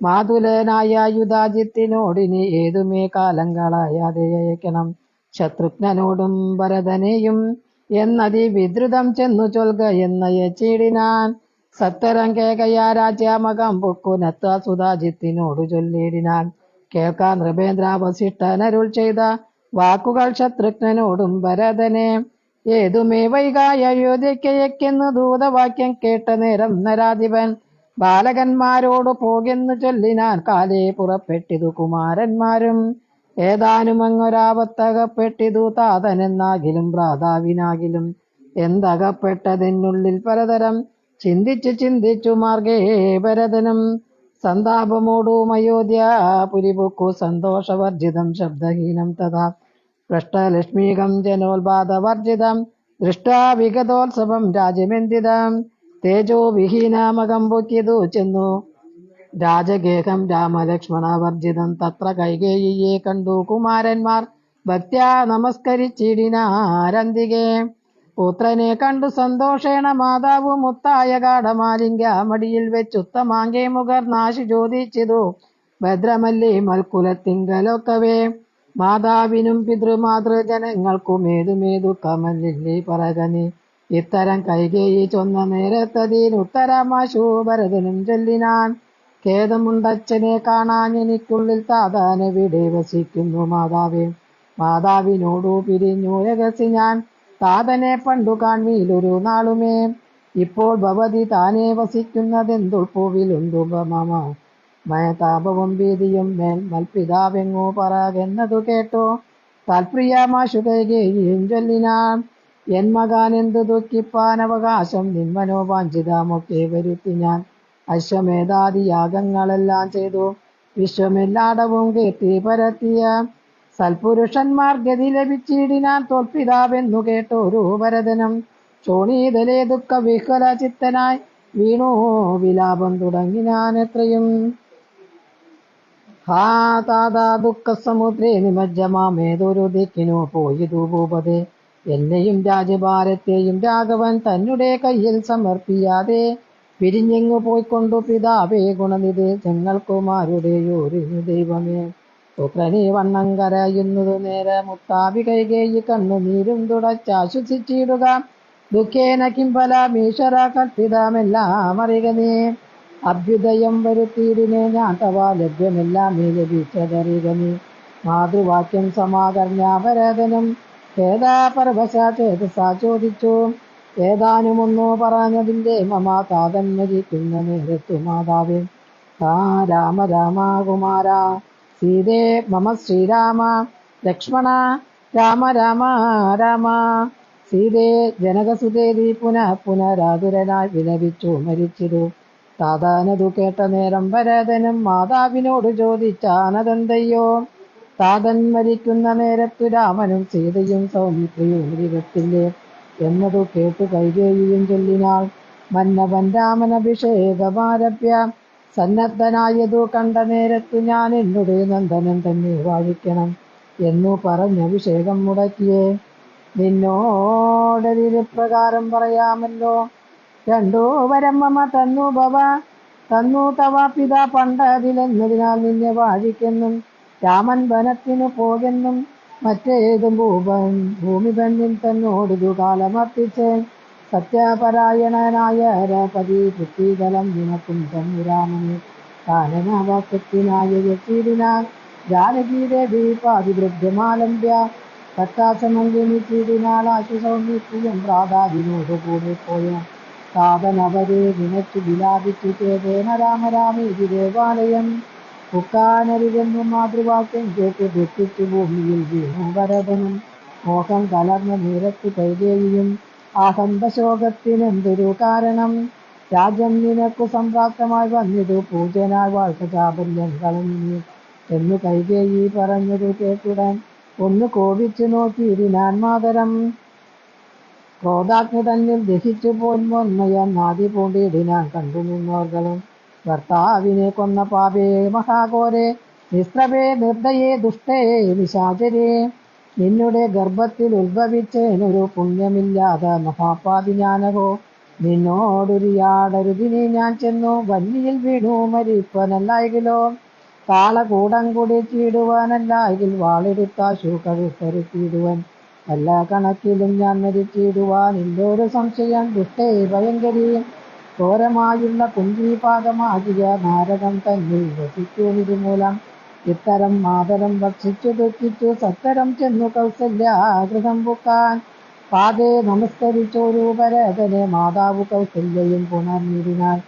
മാതുലനായ യുധാജിത്തിനോടിനി ഏതുമേ കാലങ്ങളായാതെ അയക്കണം. ശത്രുഘ്നനോടും ഭരതനെയും എന്നതി വിദ്രുതം ചെന്നു ചൊൽക എന്നയച്ചിടിനാൻ. സത്തരം കേകയ രാജാമകം പുക്കുനത്ത സുധാജിത്തിനോടു ചൊല്ലിടിനാൻ. കേൾക്കാൻ നൃപേന്ദ്ര വസിഷ്ഠനരുൾ ചെയ്ത വാക്കുകൾ ശത്രുഘ്നനോടും ഭരതനെ. ഏതുമേ വൈകായ അയോധ്യയ്ക്കയക്കെന്നു ദൂതവാക്യം കേട്ട നേരം നരാധിപൻ ബാലകന്മാരോടു പോകെന്നു ചൊല്ലിനാൻ. കാലേ പുറപ്പെട്ടിതു കുമാരന്മാരും ഏതാനും അങ്ങൊരാപത്തകപ്പെട്ടിതു താതനെന്നാകിലും ഭ്രാതാവിനാകിലും. എന്തകപ്പെട്ടതിനുള്ളിൽ പലതരം ചിന്തിച്ചു ചിന്തിച്ചു മാർഗേ ഭരതനും. സന്താപമോടും അയോധ്യാപുരിപുക്കു സന്തോഷവർജിതം ശബ്ദഹീനം തഥാ പൃഷ്ടലക്ഷ്മീകം ജനോത്പാദവർജിതം ദൃഷ്ടാ വിഗതോത്സവം രാജമെന്തിതം. തേജോ വിഹീനമകം പൊക്കിയതു ചെന്നു രാജഗേഹം രാമലക്ഷ്മണവർജിതം. തത്ര കൈകേയിയെ കണ്ടു കുമാരന്മാർ ഭക്ത്യാ നമസ്കരിച്ചിടിനാരന്തികെ. പുത്രനെ കണ്ടു സന്തോഷേണ മാതാവ് മുത്തായ ഗാഠമാലിംഗ മടിയിൽ വെച്ചുത്തമാങ്കെ മുഖർനാശി ചോദിച്ചിതു. ഭദ്രമല്ലേ മൽക്കുലത്തിങ്കലൊക്കവേ, മാതാവിനും പിതൃമാതൃജനങ്ങൾക്കുമേതുമേ ദുഃഖമല്ലേ പറകനി. ഇത്തരം കൈകേയി ചൊന്ന നേരത്തതിനുത്തരമാശു ഭരതനും ചൊല്ലിനാൻ. ഖേദമുണ്ടച്ഛനെ കാണാഞ്ഞെനിക്കുള്ളിൽ താതാനെവിടെ വസിക്കുന്നു മാതാവേ. മാതാവിനോടു പിരിഞ്ഞു രഹസ്യ ഞാൻ താതനെ പണ്ടു കാൺമീലൊരു നാളുമേ. ഇപ്പോൾ ഭവതി താനെ വസിക്കുന്നതെന്തുൾപ്പൂവിലുണ്ടു മമ മയതാപവും ഭീതിയും മേൽ മൽപിതാവെങ്ങോ പറകെന്നതു കേട്ടോ. താൽപ്രിയമാശു കൈകേയിയും ചൊല്ലിനാൻ. എൻ മകാനെന്തു ദുഃഖിപ്പാൻ അവകാശം നിന്മനോവാഞ്ചിതമൊക്കെ വരുത്തി ഞാൻ. അശ്വമേധാദി യാഗങ്ങളെല്ലാം ചെയ്തു വിശ്വമെല്ലാടവും കീർത്തി പരത്തിയ സൽപുരുഷന്മാർ ഗതി ലഭിച്ചിടിനാൻ. തോൽപിതാവെന്നു കേട്ടോരു ഭരതനും ശോണീതലേ ദുഃഖ വിഹ്വല ചിത്തനായി വീണു വിലാപം തുടങ്ങിനാൻ എത്രയും. ഹാ താതാ ദുഃഖസമുദ്രേ നിമജ്ജമാമേതൊരു ദിക്കിനു പോയിതു ഭൂപതേ. എന്നെയും രാജഭാരത്തെയും രാഘവൻ തന്നെ കയ്യിൽ സമർപ്പിയാതെ പിരിഞ്ഞെങ്ങു പോയിക്കൊണ്ടു പിതാവേ ഗുണനിധി ഞങ്ങൾക്കുമാരുടെയോരിഞ്ഞു ദൈവമേ. പുത്രനെ വണ്ണം കരയുന്നതു നേരെ മുത്താവി കൈകേയി കണ്ണുനീരും തുടച്ചാശ്വസിച്ചിടുക. ദുഃഖേന കിംബലമീശ്വര കൽപ്പിതമെല്ലാം അറിക നീ. അഭ്യുദയം വരുത്തിയിടിനെ ഞാൻ തവ ലഭ്യമെല്ലാം നീ ലഭിച്ചതറിക നീ. മാതൃവാക്യം സമാകർണ്യ ഭരതനും ഖേദപരവശ ചേതസാ ചോദിച്ചു. ഏതാനുമൊന്നു പറഞ്ഞതിന്റെ മമ താതൻ മരിക്കുന്ന നേരത്തു മാതാവേ. ആ രാമ രാമ കുമാര സീതേ മമ ശ്രീരാമ ലക്ഷ്മണ രാമ രാമ രാമ സീതേ ജനകസുതേതി പുനരാതുരനായി വിലപിച്ചു മരിച്ചിരു. താതാനതു കേട്ട നേരം ഭരതനും മാതാവിനോട് ചോദിച്ചാനതെന്തയ്യോ. താതൻ മരിക്കുന്ന നേരത്തു രാമനും സീതയും സൗമിത്രിയും മൃഗത്തില്ലേ എന്നതു കേട്ടു കൈകേയിയും ചൊല്ലിനാൾ. മന്നവൻ രാമനഭിഷേകമാരഭ്യ സന്നദ്ധനായതു കണ്ട നേരത്തു ഞാൻ എന്നുടെ നന്ദനൻ തന്നെ വാഴിക്കണം എന്നു പറഞ്ഞഭിഷേകം മുടക്കിയേ. നിന്നോടതിപ്രകാരം പറയാമല്ലോ. രണ്ടു വരം മമ തന്നു ഭവ തന്നു തവ പിതാ പണ്ടതിലെന്നതിനാൽ നിന്നെ വാഴിക്കെന്നും രാമൻ വനത്തിനു പോകെന്നും മറ്റേതും ഭൂമി തന്നിൽ തന്നോടിതു കാലമർപ്പിച്ചേൻ. സത്യപരായണനായ പതി പൃഥ്വിതലം നിനക്കും തന്നുരാമനെ കാനനവാക്യത്തിനായ എത്തിയിടിനാൻ. ജാനകി ദേവി പാതിവൃദ്ധമാലംബ്യ കട്ടാസമംഗമിച്ചിടിനാൾ ആശുസൗമിത്രിയം പ്രാതാവിനോട് കൂടെ പോയ സാധനവരെ വിനച്ചു വിലാപിച്ചു ചേതേന രാമരാമേതി ദേവാലയം. പുക്കാനരികെന്നു മാതൃവാക്യം കേട്ട് ദുഃഖിച്ചു ഭൂമിയിൽ വീണു ഭരതനും. മോഹം കലർന്ന നേരത്തു കൈകേയിയും ആഹന്തശോകത്തിനെന്തൊരു കാരണം. രാജ്യം നിനക്കു സംപ്രാപ്തമായി വന്നിതു പൂജനായി വാഴ്ത്ത ചാപല്യം കളഞ്ഞു എന്നു കൈകേയി പറഞ്ഞതു കേട്ടുടൻ ഒന്ന് കോപിച്ചു നോക്കിയിടിനാൻ മാതരം. ക്രോധാഗ്നി തന്നിൽ ദഹിച്ചു പോന്മോന്മയം നാദി പൂണ്ടിടിനാൻ കണ്ടു നിന്നോർകളും. ഭർത്താവിനെ കൊന്ന പാപേ മഹാഘോരെ നിസ്ത്രപേ നിർദ്ദയേ ദുഷ്ടേ നിശാചരേ. നിന്നുടെ ഗർഭത്തിൽ ഉത്ഭവിച്ചേനൊരു പുണ്യമില്ലാത മഹാപാപി ഞാനഹോ. നിന്നോടൊരിയാടരുതിനെ ഞാൻ ചെന്നു വന്നിയിൽ വീണു മരിപ്പനല്ലായെങ്കിലോ. കാളകൂടം കുടിച്ചിടുവാനല്ലായെങ്കിൽ വാളെടുത്താശു കഴുത്തറുത്തിടുവൻ. എല്ലാ കണക്കിലും ഞാൻ മരിച്ചിടുവാൻ ഇല്ലൊരു സംശയം ദുഷ്ടേ ഭയങ്കരി. ഘോരമായുള്ള കുഞ്ചീപാതമാകിയ നാരകം തന്നിൽ വസിച്ചു ഇതുമൂലം. ഇത്തരം മാതരം ഭക്ഷിച്ചു ദുഃഖിച്ചു സത്തരം ചെന്നു കൗസല്യാഗൃഹം പുക്കാൻ. പാതേ നമസ്കരിച്ചൊരു ഭരതനെ മാതാവ് കൗസല്യയും പുണർന്നിരുന്നാൽ.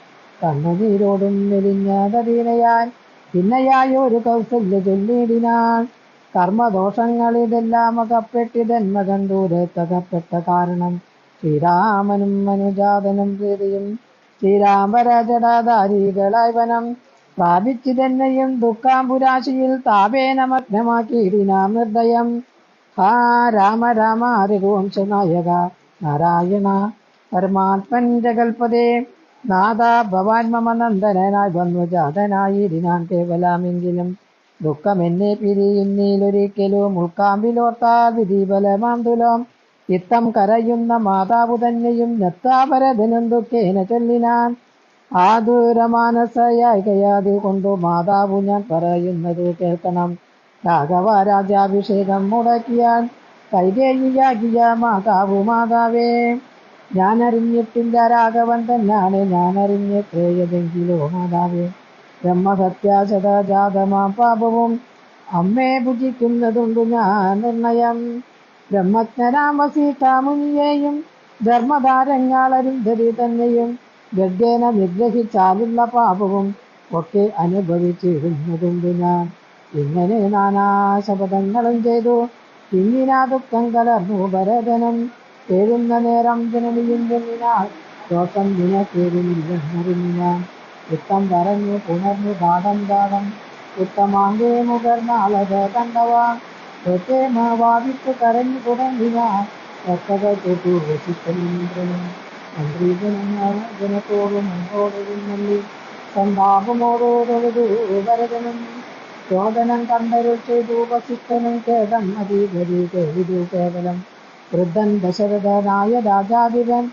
കണ്ണുനീരോടും മെലിഞ്ഞതീനയാൻ പിന്നയായൊരു കൗസല്യ ചൊല്ലിയിടിനാൻ. കർമ്മദോഷങ്ങളിതെല്ലാം അകപ്പെട്ടിതെന്മ കണ്ടൂരത്തകപ്പെട്ട കാരണം. ശ്രീരാമനും മനുജാതനും പ്രീതിയും ശ്രീരാമരാജടാധാരികളായി വനം പ്രാപിച്ചിതെന്നെയും ദുഃഖാംബുരാശിയിൽ താപേന മഗ്നമാക്കിയിടിനാം നിർദ്ദയം. ഹാ രാമ രാമ രഘുവംശനായക നാരായണ പരമാത്മൻ ജഗൽപദേ. നാഥ ഭവാൻ മമ നന്ദനായി വന്നു ജാതനായിടിനാൻ കേവലമെങ്കിലും. ദുഃഖമെന്നെ പിരിയുന്നീലൊരിക്കലും ഉൾക്കാമ്പിലോർത്താൽ വിധിബലമാന്തുലം. ചിത്തം കരയുന്ന മാതാവു തന്നെയും നത്താപരതനും ദുഃഖേന ചൊല്ലിനാൻ. ആതുരമാനസയായികയാത് കൊണ്ടു മാതാവു ഞാൻ പറയുന്നത് കേൾക്കണം. രാഘവ രാജാഭിഷേകം മുടക്കിയാൽ കൈകേയിയാകിയ മാതാവു മാതാവേ. ഞാനറിഞ്ഞിട്ടില്ല രാഘവൻ തന്നാണ് ഞാനറിഞ്ഞേത്രേയതെങ്കിലോ മാതാവേ. ബ്രഹ്മഹത്യാശതജാതമാം പാപവും അമ്മേ ഭുജിക്കുന്നതുണ്ടു ഞാൻ നിർണയം. ബ്രഹ്മജ്ഞനാം വസിഷ്ഠമുനിയെയും ധർമ്മധാരങ്ങളരുന്ധതി തന്നെയും ഗർഗേന നിഗ്രഹിച്ചാലുള്ള പാപവും ഒക്കെ അനുഭവിച്ചിടുന്നതുണ്ടു ഞാൻ. ഇങ്ങനെ നാനാശപഥങ്ങളും ചെയ്തു പിന്നിനാ ദുഃഖം കലർന്നു ഭരതനും. കേഴുന്ന നേരം ജനനിയും ജനിനാൽ ദോഷം നിനക്കേതുമില്ലെന്നറിഞ്ഞു ഞാൻ. ഉത്തം പറഞ്ഞു പുണർന്നു ദാടം ദാടം ഉത്തമാങ്കേ മുകർന്നാളത് കണ്ടവാൻ. വാദിച്ചു കരഞ്ഞു തുടങ്ങിനാൻ ഒക്കകൾ തൊട്ടു വസിക്കലിന്ദ്രനും. മന്ത്രീജനത്തോടും മുമ്പോടുന്നല്ലി സന്താപമോടോടൊഴുതു ഭരതനും. ചോദനം കണ്ടരുൾ ചെയ്തു വസിഷ്ഠനും കേടം അതീകരി കേവിതു കേവലം. വൃദ്ധൻ ദശരഥനായ രാജാധിപൻ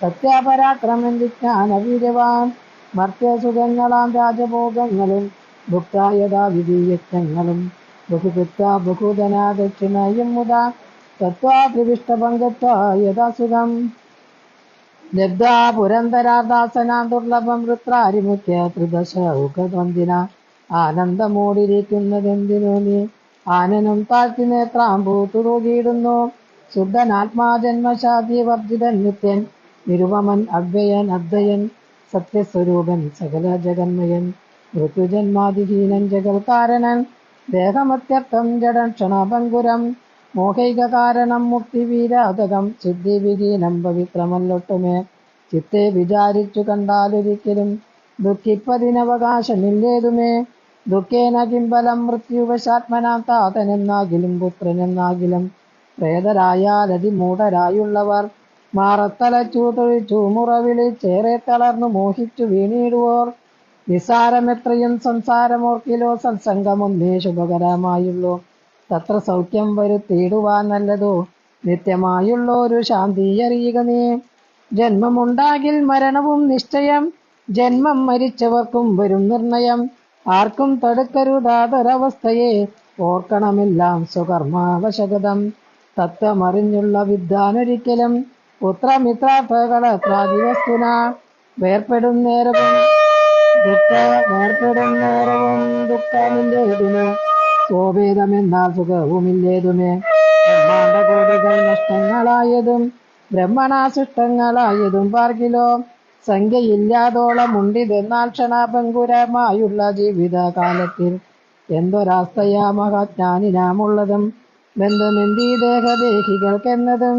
സത്യാപരാക്രമൻ വിജ്ഞാനവീര്യവാൻ. മർത്യസുഖങ്ങളാം രാജഭോഗങ്ങളും ഭുക്തായഥാവിധീയജ്ഞങ്ങളും ബഹുഭുക്ത ബഹുധന ദക്ഷിണയും മുതാ തത്വാഭിഷ്ടഭംഗത്വായഥാസുഖം. ലബ്ധാ പുരന്തരാദാസനാം ദുർലഭം വൃത്രാരിമുഖ്യ ത്രിദശ ഉഖദ്വന്ദിന. ആനന്ദമോടിരിക്കുന്നതെന്തിനു നീ ആനനും താഴ്ത്തി നേത്രാമ്പൂ തുറകിയിടുന്നു. ശുദ്ധനാത്മാജന്മശാദി വർജിതൻ നിത്യൻ നിരുപമൻ അവ്യയൻ അദ്വയൻ സത്യസ്വരൂപൻ സകല ജഗന്മയൻ. മൃത്യുജന്മാതിഹീനൻ ജഗൽകാരണൻ ദേഹമത്യർത്ഥം ജഡം ക്ഷണഭംഗുരം. മോഹൈക കാരണം മുക്തിവീരാതകം സിദ്ധിവിഹീനം പവിത്രമല്ലൊട്ടുമേ. ചിത്തെ വിചാരിച്ചു കണ്ടാലൊരിക്കലും ദുഃഖിപ്പതിനവകാശമില്ലേതുമേ. ദുഃഖേന കിംബലം മൃത്യുവശാത്മനാം താതനെന്നാകിലും പുത്രനെന്നാകിലും. പ്രേതരായാലതിമൂഢരായുള്ളവർ മാറത്തലച്ചു തൊഴിച്ചു മുറവിളിച്ചേറെ തളർന്നു മോഹിച്ചു വീണിടുവോർ. നിസ്സാരമെത്രയും സംസാരമോർക്കിലോ സത്സംഗമൊന്നേ ശുഭകരമായുള്ളൂ. തത്ര സൗഖ്യം വരുത്തിയിടുവാൻ നല്ലതോ നിത്യമായുള്ളൊരു ശാന്തി അറിയുക നീ. ജന്മമുണ്ടാകിൽ മരണവും നിശ്ചയം ജന്മം മരിച്ചവർക്കും വരും നിർണയം. ആർക്കും തടുക്കരുതാതൊരവസ്ഥയെ ഓർക്കണമെല്ലാം സ്വകർമാവശകതം. തത്വമറിഞ്ഞുള്ള വിദ്വാനൊരിക്കലും പുത്രമിത്രാർത്ഥകളത്രാദിവസ്തുന വേർപ്പെടുന്നേരവും ദുഃഖമില്ലേതുമേ. സ്വഭേദമെന്നാൽ സുഖവുമില്ലേതുമേ. ബ്രഹ്മാണ്ടകോടികൾ നഷ്ടങ്ങളായതും ബ്രഹ്മണാശിഷ്ടങ്ങളായതും പാർക്കിലോ സംഖ്യയില്ലാതോളം ഉണ്ടിതെന്നാൽ ക്ഷണഭങ്കുരമായുള്ള ജീവിതകാലത്തിൽ എന്തൊരവസ്ഥയാ മഹാജ്ഞാനിനാമുള്ളതും ബന്ധമെന്തീ ദേഹദേഹികൾക്കെന്നതും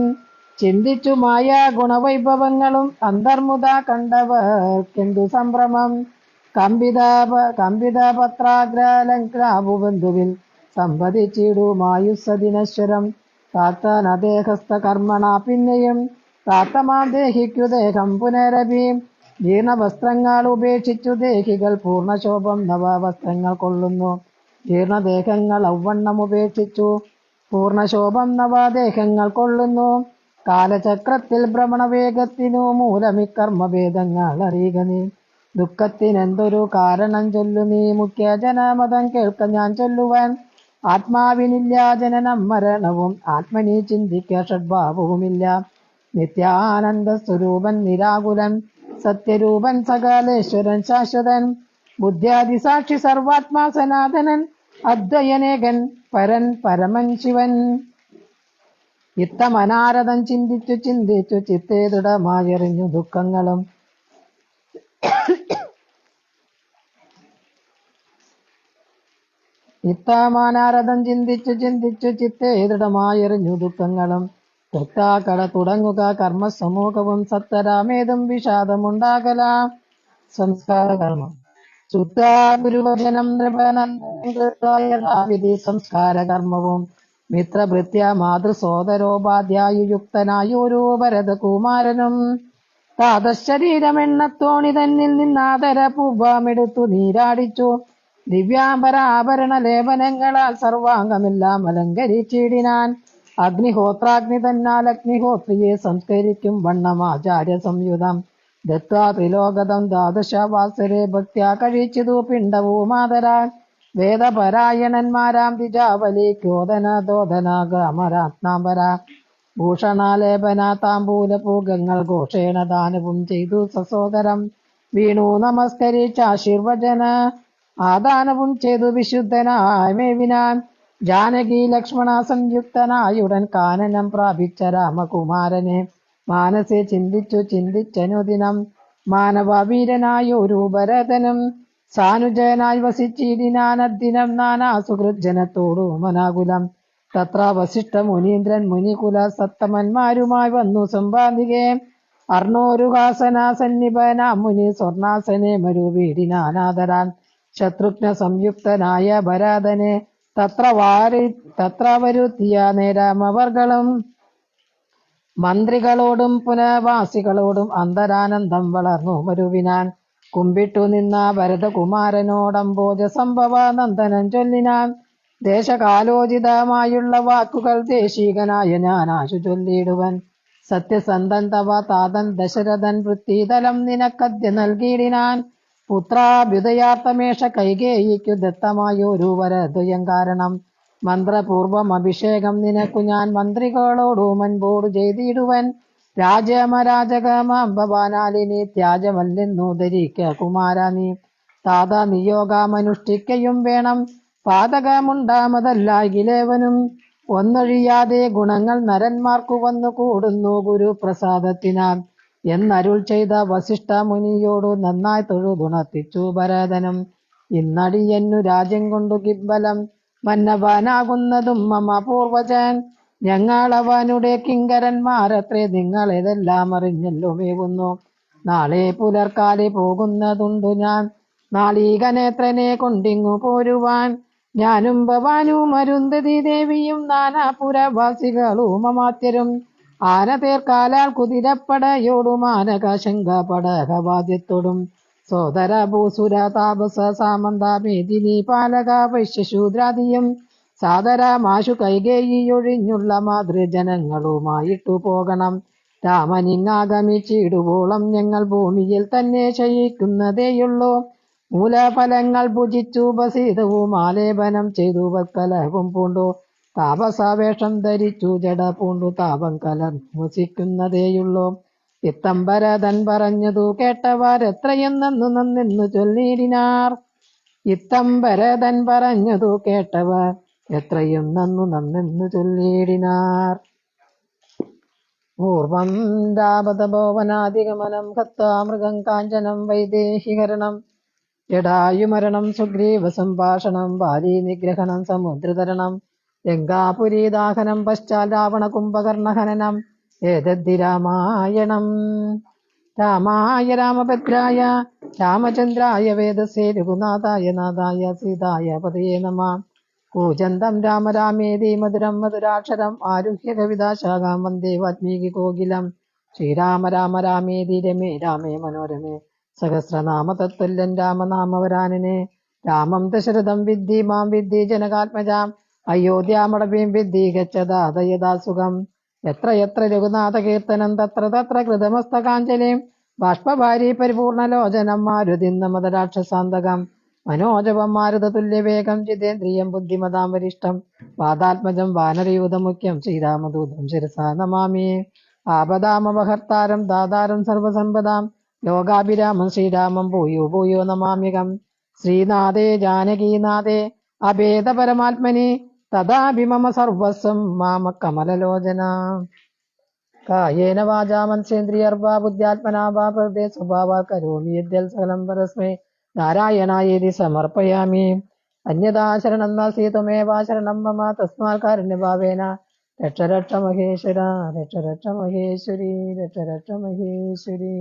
ചിന്തിച്ചു മായ ഗുണവൈഭവങ്ങളും അന്തർമുത കണ്ടവർക്കെന്തു സംഭ്രമം. കമ്പിത പത്രാഗ്രലങ്കാബുബന്ധുവിൽ സമ്പതിച്ചിടുമായുസ്സദിനശ്വരം. പ്രാർത്ഥനദേഹസ്ഥ കർമ്മണ പിന്നെയും പ്രാർത്ഥമാം ദേഹിക്കു ദേഹം പുനരപി. ജീർണവസ്ത്രങ്ങൾ ഉപേക്ഷിച്ചു ദേഹികൾ പൂർണ്ണശോഭം നവവസ്ത്രങ്ങൾ കൊള്ളുന്നു. ജീർണദേഹങ്ങൾ ഔവണ്ണം ഉപേക്ഷിച്ചു പൂർണ്ണശോഭം നവദേഹങ്ങൾ കൊള്ളുന്നു. കാലചക്രത്തിൽ ഭ്രമണവേഗത്തിനു മൂലമിക്കർമ്മഭേദങ്ങൾ അറിയുക നീ. ദുഃഖത്തിനെന്തൊരു കാരണം ചൊല്ലു നീ. മുഖ്യ ജനമതം കേൾക്ക ഞാൻ ചൊല്ലുവാൻ. ആത്മാവിനില്ല ജനനം മരണവും ആത്മനി ചിന്തിക്ക ഷഡ്ഭാവവുമില്ല. നിത്യാനന്ദ സ്വരൂപൻ നിരാകുലൻ സത്യരൂപൻ സകലേശ്വരൻ ശാശ്വതൻ. ബുദ്ധ്യാദിസാക്ഷി സർവാത്മാ സനാതനൻ അദ്വയനേകൻ പരൻ പരമൻ ശിവൻ. ഇത്തമനാരദം ചിന്തിച്ചു ചിന്തിച്ചു ചിത്തേ ദൃഢമായെറിഞ്ഞു ദുഃഖങ്ങളും. ഇത്തമാനാരദം ചിന്തിച്ചു ചിന്തിച്ചു ചിത്തേ ദൃഢമായെറിഞ്ഞു ദുഃഖങ്ങളും. തൃക്താക്കട തുടങ്ങുക കർമ്മസമൂഹവും സത്തരാമേതും വിഷാദമുണ്ടാകല. സംസ്കാരകർമ്മം ശുദ്ധ ഗുരുവചനം നൃപനന്ദി സംസ്കാരകർമ്മവും മിത്രഭൃത്യ മാതൃസോദരോപാധ്യായുക്തനായൊരു ഭരതകുമാരനും താതശരീരമെണ്ണത്തോണി തന്നിൽ നിന്നാദര പൂർവമെടുത്തു നീരാടിച്ചു. ദിവ്യാംബരാഭരണ ലേപനങ്ങളാൽ സർവാംഗമെല്ലാം അലങ്കരിച്ചിടിനാൻ. അഗ്നിഹോത്രാഗ്നി തന്നാൽ അഗ്നിഹോത്രിയെ സംസ്കരിക്കും വണ്ണം ആചാര്യ സംയുതം ദത്വാ ത്രിലോകതം ദ്വാദശവാസരെ ഭക്ത്യാ കഴിച്ചിതു പിണ്ടവുമാതരാൻ. വേദപരായണന്മാരാം ദ്വിജാവലി ക്യോദന ദോദന ഗ്രാമരാത്നാംബര ഭൂഷണാലേപന താമ്പൂല പൂഗങ്ങൾ ഘോഷേണ ദാനവും ചെയ്തു സസോദരം. വീണു നമസ്കരിച്ചാശീർവചന ആദാനവും ചെയ്തു വിശുദ്ധനായ മേവിനാൻ. ജാനകി ലക്ഷ്മണ സംയുക്തനായുടൻ കാനനം പ്രാപിച്ച രാമകുമാരനെ മാനസെ ചിന്തിച്ചു ചിന്തിച്ചനുദിനം. മാനവവീരനായൊരു ഭരതനും സാനുജനായി വസിച്ചിടിനാൻ അദ്ദിനം നാനാ സുഹൃജ്ജനത്തോടു മനാകുലം. തത്ര വസിഷ്ഠ മുനീന്ദ്രൻ മുനികുല സത്തമന്മാരുമായി വന്നു സമ്പാദികെ. അർണോരുഹാസന സന്നിപന മുനി സ്വർണാസനെ മരുവീടിനാനാദരാൻ. ശത്രുഘ്ന സംയുക്തനായ ഭരതനെ തത്ര വരുത്തിയ നേരമവർകളും മന്ത്രികളോടും പുനവാസികളോടും അന്തരാനന്ദം വളർന്നു മരുവിനാൻ. കുമ്പിട്ടു നിന്ന ഭരതകുമാരനോടംബോജ സംഭവ നന്ദനൻ ചൊല്ലിനാൻ. ദേശകാലോചിതമായുള്ള വാക്കുകൾ ദേശികനായ ഞാനാശു ചൊല്ലിടുവൻ. സത്യസന്ധൻ തവ താതൻ ദശരഥൻ വൃത്തിതലം നിനക്കദ്യ നൽകിയിടിനാൻ. പുത്രാഭ്യുദയാർത്ഥമേഷ കൈകേയിക്കു ദത്തമായൊരു വരദ്വയം കാരണം. മന്ത്രപൂർവം അഭിഷേകം നിനക്കു ഞാൻ മന്ത്രികളോടു മുൻപോടു ചെയ്തിടുവൻ. രാജമരാജകമാം ഭവാനാലിനി ത്യാജമല്ലെന്നു ധരിക്ക കുമാര നീ. താത നിയോഗമനുഷ്ഠിക്കയും വേണം പാതകമുണ്ടാമതല്ലാകിലേവനും. ഒന്നൊഴിയാതെ ഗുണങ്ങൾ നരന്മാർക്കു വന്നു കൂടുന്നു ഗുരുപ്രസാദത്തിനാൽ എന്നരുൾ ചെയ്ത വസിഷ്ഠ മുനിയോടു നന്നായി തൊഴുതുണർത്തിച്ചു ഭരതനും. ഇന്നടിയെന്നു രാജ്യം കൊണ്ടു കിബലം മന്നവനാകുന്നതും മമ പൂർവജൻ. ഞങ്ങളവനുടെ കിങ്കരന്മാരത്രേ നിങ്ങളെതെല്ലാം അറിഞ്ഞല്ലോ മേവുന്നു. നാളെ പുലർക്കാലെ പോകുന്നതുണ്ടു ഞാൻ നാളീകനേത്രനെ കൊണ്ടിങ്ങു പോരുവാൻ. ഞാനും ഭവാനും അരുന്ധതി ദേവിയും നാനാപുരവാസികളും അമാത്യരും ആന തേർക്കാലാൽ കുതിരപ്പടയോടും ആനകശങ്ക പടകവാദ്യത്തോടും സോദര ഭൂസുര താപസ സാമന്ത മേദിനി പാലക വൈശ്യശൂദ്രാദിയും സാദരമാശു കൈകേയിയൊഴിഞ്ഞുള്ള മാതൃജനങ്ങളുമായിട്ടു പോകണം. രാമനിങ്ങാഗമിച്ചിടുവോളം ഞങ്ങൾ ഭൂമിയിൽ തന്നെ ശയിക്കുന്നതേയുള്ളൂ. മൂലഫലങ്ങൾ ഭുജിച്ചു ഉപസീതവും ആലേപനം ചെയ്തു വത്കലവും പൂണ്ടു താപസാവേഷം ധരിച്ചു ജട പൂണ്ടു താപം കലർവസിക്കുന്നതേയുള്ളൂ. ഇത്തം ഭരതൻ പറഞ്ഞതു കേട്ടവരെത്രയെന്നു നന്നെന്നു ചൊല്ലിയിടിനാർ. ഇത്തം ഭരതൻ പറഞ്ഞതു കേട്ടവർ എത്രയും നന്നെന്നു ചൊല്ലിയിടിനാർ. പൂർവം രാപതപോവനാധിഗമനം ഹത്വാ മൃഗം കാഞ്ചനം വൈദേഹികരണം ജടായുമരണം സുഗ്രീവ സംഭാഷണം ബാലീ നിഗ്രഹണം സമുദ്രതരണം ലങ്കാപുരീദാഹനം പശ്ചാൽ രാവണ കുംഭകർണഹനനം ഏതദ്ധി രാമായണം. രാമായ രാമഭദ്രായ രാമചന്ദ്രായ വേദസേ രഘുനാഥായ നാഥായ സീതായ പതയേ നമഃ. കൂജന്തം രാമ രാമേതി മധുരം മധുരാക്ഷരം ആരുഹ്യ കവിതാശാഖാം വന്ദേ വാൽമീകി കോകിലം. ശ്രീരാമ രാമ രാമേതി രമേ രാമേ മനോരമേ സഹസ്രനാമ തത്തുല്യൻ രാമനാമവരാനനെ. രാമം ദശരഥം വിദ്ധി മാം വിദ്ധി ജനകാത്മജാം അയോധ്യാമടവീം വിദ്ധി ഗച്ഛദാതയഥാ സുഖം. എത്ര എത്ര രഘുനാഥ കീർത്തനം തത്ര തത്ര കൃതമസ്തകാഞ്ജലിം ബാഷ്പഭാരി പരിപൂർണലോചനം മാരുതിന്നമദരാക്ഷസാന്തകം മനോജപം മാരുതതുല്യവേഗം ജിതേന്ദ്രിയം ബുദ്ധിമതാം വരിഷ്ഠം വാദാത്മജം വാനരയൂതമുഖ്യം ശ്രീരാമദൂതം ശിരസാ നമാമി. ആപദാമപഹർത്താരം ദാതാരം സർവസമ്പദാം ലോകാഭിരാമം ശ്രീരാമം ഭൂയോ ഭൂയോ നമാമ്യകം. ശ്രീനാഥേ ജാനകീനാഥേ അഭേദ പരമാത്മനി തഥാപി മമ സർവസ്വം മാമ കമലലോചന. കായേന വാചാ മനസേന്ദ്രിയർവാ ബുദ്ധ്യാത്മനാ വാ പ്രകൃതേ സ്വഭാവാത് കരോമി യദ്യൽ സകലം പരസ്മൈ നാരായണായേതി സമർപ്പയാമി. അന്യഥാ ശരണം നാസ്തി ത്വമേവാ ശരണം മമ തസ്മാത് കാരുണ്യഭാവേന രക്ഷ രക്ഷ മഹേശ്വര രക്ഷ രക്ഷ മഹേശ്വരി രക്ഷ രക്ഷ മഹേശ്വരി.